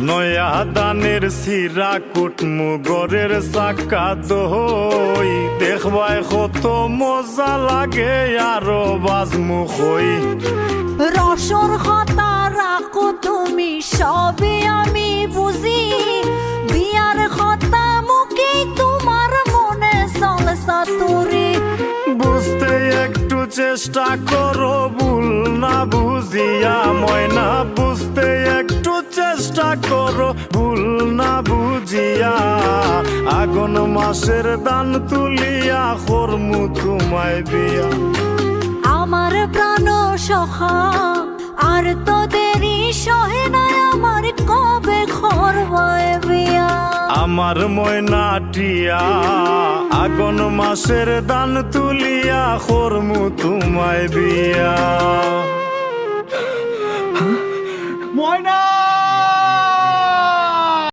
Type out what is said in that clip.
নয়া দানের সিরা কুটমু গরের চাকা দই দেখবাই কত মজা লাগে আরো বাজমু কই রসর কথা রাখো তুমি সবে আমি বুঝি বিয়ার কথা মুখে তোমার মনে চলসা তুরি বুঝতে একটু চেষ্টা করো ভুল না বুঝিয়া ময়না বুঝতে একটু চেষ্টা করো ভুল না বুঝিয়া আগুন মাসের দান তুলিয়া করমু তোমায় বিয়া আমার প্রাণ সখা আর তো দেরি সহে না আমার কবে খরবায় বিয়া আমার ময়নাটিয়া আগুন মাসের দান তুলিয়া করমু তোমায় বিয়া ময়না